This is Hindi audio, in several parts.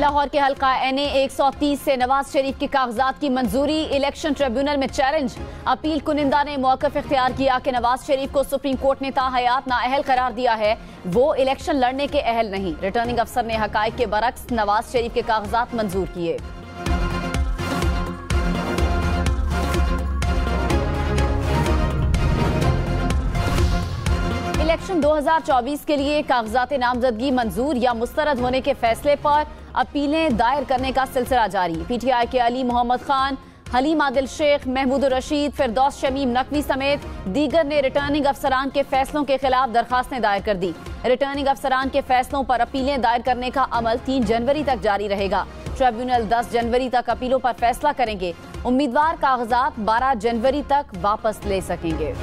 लाहौर के हल्का NA 130 से नवाज शरीफ के कागजात की मंजूरी, इलेक्शन ट्रिब्यूनल में चैलेंज। अपील कुनिंदा ने मौक़िफ़ इख्तियार किया कि नवाज शरीफ को सुप्रीम कोर्ट ने ताहयात नाअहल करार दिया है, वो इलेक्शन लड़ने के अहल नहीं। रिटर्निंग अफसर ने हकाइक के बरक्स नवाज शरीफ के कागजात मंजूर किए। इलेक्शन 2024 के लिए कागजात नामजदगी मंजूर या मुस्तरद होने के फैसले पर अपीलें दायर करने का सिलसिला जारी। PTI के अली मोहम्मद खान, हलीम आदिल शेख, महमूद रशीद, फिरदौस शमीम नकवी समेत दीगर ने रिटर्निंग अफसरान के फैसलों के खिलाफ दरखास्तें दायर कर दी। रिटर्निंग अफसरान के फैसलों पर अपीलें दायर करने का अमल 3 जनवरी तक जारी रहेगा। ट्रिब्यूनल 10 जनवरी तक अपीलों पर फैसला करेंगे। उम्मीदवार कागजात 12 जनवरी तक वापस ले सकेंगे।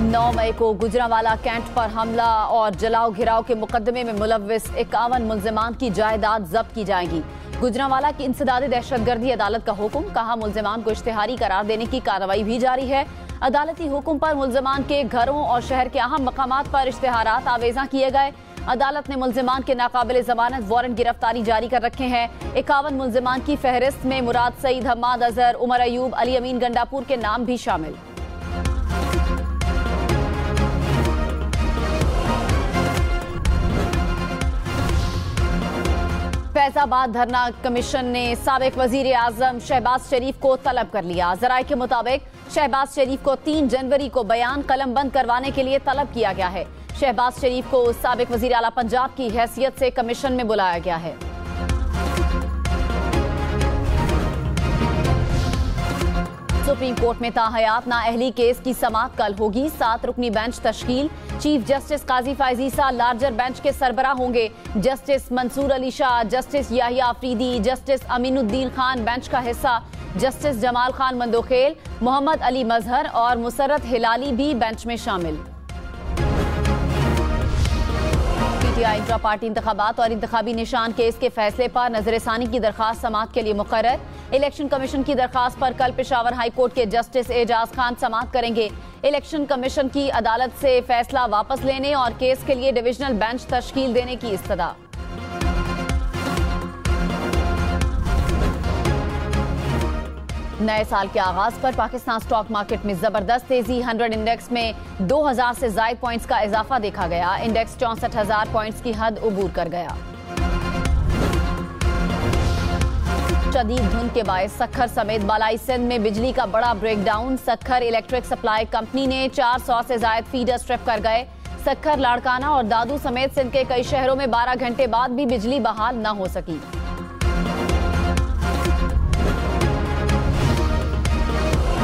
9 मई को गुजरांवाला कैंट पर हमला और जलाओ घिराव के मुकदमे में मुलव्विस 51 मुल्जिमान की जायदाद जब्त की जाएगी। गुजरांवाला की इंसदाद दहशतगर्दी अदालत का हुक्म, कहा मुल्जिमान को इश्तिहारी करार देने की कार्रवाई भी जारी है। अदालती हुक्म पर मुल्जिमान के घरों और शहर के अहम मकामात पर इश्तिहारात आवेजा किए गए। अदालत ने मुल्जिमान के नाकाबिल जमानत वारंट गिरफ्तारी जारी कर रखे हैं। 51 मुल्जिमान की फहरिस्त में मुराद सईद, हम्माद अजहर, उमर अयूब, अली अमीन गंडापुर के नाम भी शामिल। फैजाबाद धरना कमीशन ने साबिक वजीर आजम शहबाज शरीफ को तलब कर लिया। जराये के मुताबिक शहबाज शरीफ को 3 जनवरी को बयान कलम बंद करवाने के लिए तलब किया गया है। शहबाज शरीफ को साबिक वजीर आला पंजाब की हैसियत से कमीशन में बुलाया गया है। सुप्रीम कोर्ट में ताहयात नाअहली केस की समाअत कल होगी। 7 रुकनी बेंच तश्कील। चीफ जस्टिस काजी फायजीसा लार्जर बेंच के सरबराह होंगे। Justice Mansoor Ali Shah, justice Yahya Afridi, justice Aminuddin Khan bench का हिस्सा। जस्टिस जमाल खान मंदोखेल, मोहम्मद अली मजहर और मुसर्रत हिलाली भी बेंच में शामिल। PTI इंट्रा पार्टी इंतखाबात और इंतखाबी निशान केस के फैसले पर नजरसानी की दरखास्त समाअत के लिए मुकर्रर। इलेक्शन कमीशन की दरखास्त पर कल पेशावर हाई कोर्ट के जस्टिस एजाज खान समाअत करेंगे। इलेक्शन कमीशन की अदालत से फैसला वापस लेने और केस के लिए डिविजनल बेंच तश्कील देने की इस्तदा। नए साल के आगाज पर पाकिस्तान स्टॉक मार्केट में जबरदस्त तेजी। 100 इंडेक्स में 2000 से ज्यादा पॉइंट्स का इजाफा देखा गया। इंडेक्स 64,000 पॉइंट्स की हद उबूर कर गया। शदीद धुंध के बायस सखर समेत बालाई सिंध में बिजली का बड़ा breakdown. Sukkur electric supply company ने 400 से ज्यादा फीडर स्ट्रिप कर गए। सखर, लाड़काना और दादू समेत सिंध के कई शहरों में 12 घंटे बाद भी बिजली बहाल न हो सकी।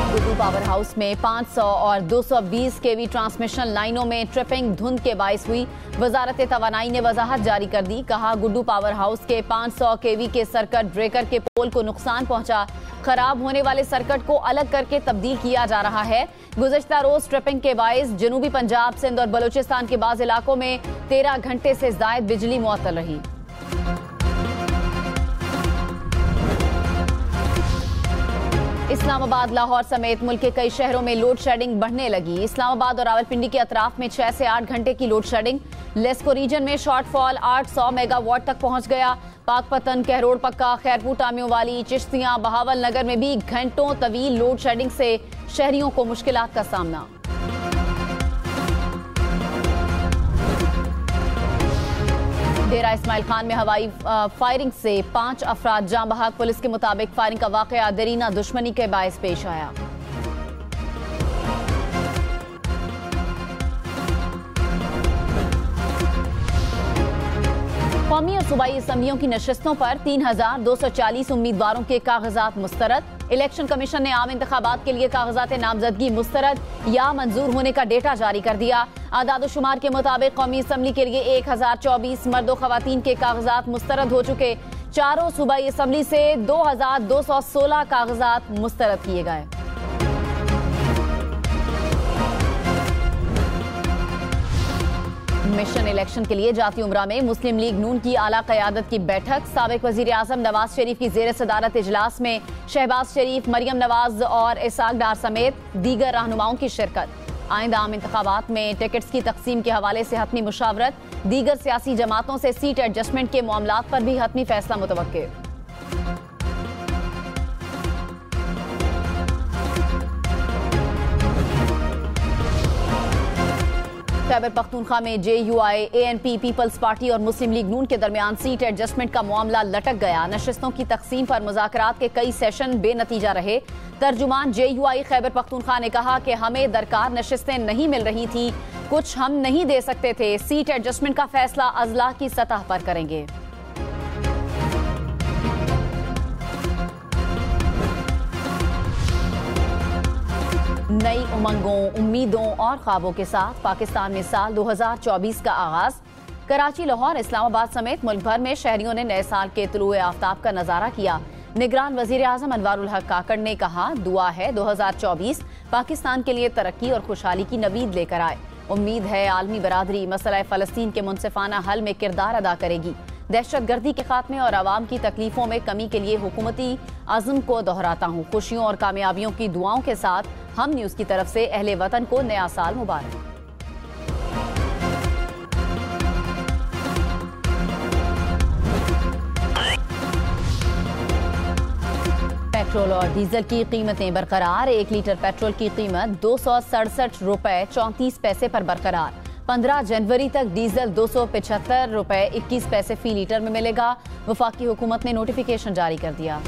गुड्डू पावर हाउस में 500 और 220 kV ट्रांसमिशन लाइनों में ट्रिपिंग धुंध के बायस हुई। वजारत तवानाई ने वजाहत जारी कर दी। कहा गुड्डू पावर हाउस के 500 kV के सर्किट ब्रेकर के पोल को नुकसान पहुंचा। खराब होने वाले सर्किट को अलग करके तब्दील किया जा रहा है। गुज़श्ता रोज ट्रिपिंग के बायस जनूबी पंजाब, सिंध और बलूचिस्तान के बाज़ इलाकों में 13 घंटे से ज़ायद बिजली मुअत्तल रही। इस्लामाबाद, लाहौर समेत मुल्क के कई शहरों में लोड शेडिंग बढ़ने लगी। इस्लामाबाद और रावलपिंडी के अतराफ में 6 से 8 घंटे की लोड शेडिंग। लेस्को रीजन में शॉर्टफॉल 800 मेगावाट तक पहुंच गया। पाकपतन, कहरोड़ पक्का, खैरपुर, टामियों वाली, चिश्तियां, बहावल नगर में भी घंटों तवील लोड शेडिंग से शहरियों को मुश्किलात का सामना। डेरा इस्माइल खान में हवाई फायरिंग से 5 अफराद जाँ बहक। पुलिस के मुताबिक फायरिंग का वाकया दरीना दुश्मनी के बायस पेश आया। कौमी और सूबाई असम्बलियों की नशिस्तों पर 3240 उम्मीदवारों के कागजात मुस्तरद। इलेक्शन कमीशन ने आम इंतखाबात के लिए कागजात नामजदगी मुस्तरद या मंजूर होने का डेटा जारी कर दिया। आदादोशुमार के मुताबिक कौमी असम्बली के लिए 1024 मर्द और खवातीन के कागजात मुस्तरद हो चुके। चारों सूबाई असम्बली से 2216 कागजात मुस्तरद किए गए। मिशन इलेक्शन के लिए जाती उमरा में मुस्लिम लीग नून की आला क़यादत की बैठक। साबिक वजीर आजम नवाज शरीफ की ज़ेर सदारत इजलास में शहबाज शरीफ, मरियम नवाज और इसाक डार समेत दीगर रहनुमाओं की शिरकत। आइंदा आम इंतखाबात में टिकट्स की तकसीम के हवाले से हतमी मुशावरत, दीगर सियासी जमातों से सीट एडजस्टमेंट के मामलात पर भी हतमी फैसला मुतवक्के। खैबर पख्तूनख्वा में JUI, ANP, पीपल्स पार्टी और मुस्लिम लीग नून के दरमियान सीट एडजस्टमेंट का मामला लटक गया। नशिस्तों की तकसीम पर मुज़ाकरात के कई सेशन बेनतीजा रहे। तर्जुमान JUI खैबर पख्तूनख्वा ने कहा कि हमें दरकार नशिस्तें नहीं मिल रही थी, कुछ हम नहीं दे सकते थे। सीट एडजस्टमेंट का फैसला अजला की सतह पर करेंगे। नई उमंगों, उम्मीदों और ख्वाबों के साथ पाकिस्तान में साल 2024 का आगाज। कराची, लाहौर, इस्लामाबाद समेत मुल्क भर में शहरियों ने नए साल के तुलुए आफ्ताब का नजारा किया। निगरान वजीर आजम अनवारुल हक काकड़ ने कहा, दुआ है 2024 पाकिस्तान के लिए तरक्की और खुशहाली की नवीद लेकर आए। उम्मीद है आलमी बरादरी मसला फ़लस्तीन के मुनसिफाना हल में किरदार अदा करेगी। दहशतगर्दी के खात्मे और आवाम की तकलीफों में कमी के लिए हुकूमती अज़्म को दोहराता हूँ। खुशियों और कामयाबियों की दुआओं के साथ हम न्यूज़ की तरफ से अहले वतन को नया साल मुबारक। पेट्रोल और डीजल की कीमतें बरकरार। 1 लीटर पेट्रोल की कीमत 267 रुपए 34 पैसे पर बरकरार। 15 जनवरी तक डीजल 275 रुपए 21 पैसे फी लीटर में मिलेगा। वफाकी हुकूमत ने नोटिफिकेशन जारी कर दिया।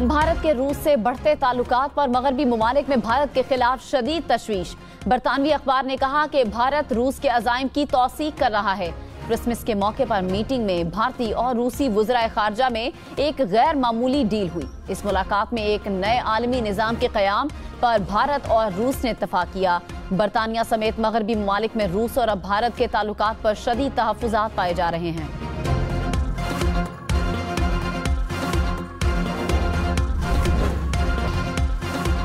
भारत के रूस से बढ़ते ताल्लुकात पर मगरबी ममालिक में भारत के खिलाफ शदीद तशवीश। बरतानवी अखबार ने कहा कि भारत रूस के अज़ाइम की तौसीक कर रहा है। क्रिसमस के मौके पर मीटिंग में भारतीय और रूसी वज़राए खारजा में एक गैर मामूली डील हुई। इस मुलाकात में एक नए आलमी निज़ाम के क़याम पर भारत और रूस ने इत्तफाक किया। बरतानिया समेत मगरबी ममालिक में रूस और अब भारत के ताल्लुकात पर शदीद तहफ़्फ़ुज़ात पाए जा रहे हैं।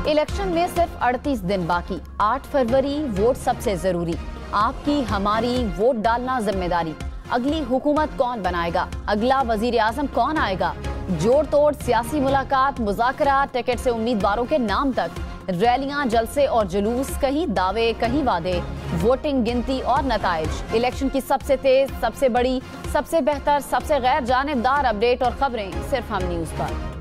इलेक्शन में सिर्फ 38 दिन बाकी। 8 फरवरी वोट सबसे जरूरी। आपकी हमारी वोट डालना जिम्मेदारी। अगली हुकूमत कौन बनाएगा? अगला वजीर आजम कौन आएगा? जोड़ तोड़ सियासी मुलाकात, मुज़ाकरा, टिकट से उम्मीदवारों के नाम तक, रैलियां, जलसे और जुलूस, कहीं दावे कहीं वादे, वोटिंग, गिनती और नताइज। इलेक्शन की सबसे तेज, सबसे बड़ी, सबसे बेहतर, सबसे गैर जानिबदार अपडेट और खबरें सिर्फ हम न्यूज़ पर।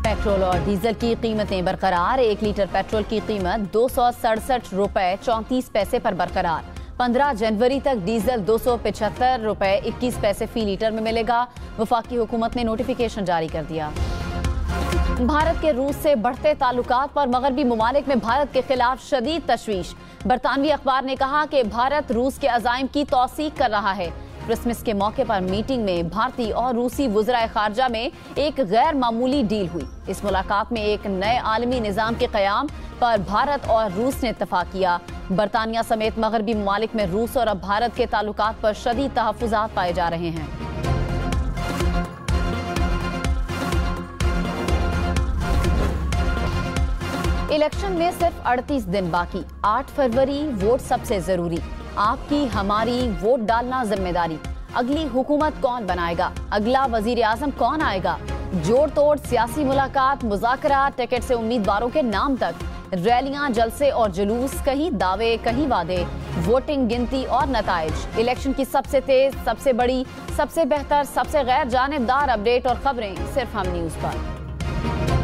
पेट्रोल और डीजल की कीमतें बरकरार। 1 लीटर पेट्रोल की कीमत 267 रुपए 34 पैसे पर बरकरार। 15 जनवरी तक डीजल 275 रुपए 21 पैसे फी लीटर में मिलेगा। वफाकी हुकूमत ने नोटिफिकेशन जारी कर दिया। भारत के रूस से बढ़ते ताल्लुकात पर मगरबी ममालिक में भारत के खिलाफ शदीद तशवीश। बरतानवी अखबार ने कहा कि भारत रूस के अज़ाइम की तौसीक कर रहा है। क्रिसमस के मौके पर मीटिंग में भारतीय और रूसी वज़राए खारजा में एक गैर मामूली डील हुई। इस मुलाकात में एक नए आलमी निज़ाम के क़याम पर भारत और रूस ने इत्तफाक किया। बरतानिया समेत मगरबी ममालिक में रूस और अब भारत के ताल्लुकात पर शदीद तहफ़्फ़ुज़ात पाए जा रहे हैं। इलेक्शन में सिर्फ 38 दिन बाकी। 8 फरवरी वोट सबसे जरूरी। आपकी हमारी वोट डालना जिम्मेदारी। अगली हुकूमत कौन बनाएगा? अगला वजीर आजम कौन आएगा? जोड़ तोड़ सियासी मुलाकात, मुज़ाकरा, टिकट से उम्मीदवारों के नाम तक, रैलियां, जलसे और जुलूस, कहीं दावे कहीं वादे, वोटिंग, गिनती और नताइज। इलेक्शन की सबसे तेज, सबसे बड़ी, सबसे बेहतर, सबसे गैर जानिबदार अपडेट और खबरें सिर्फ हम न्यूज़ पर।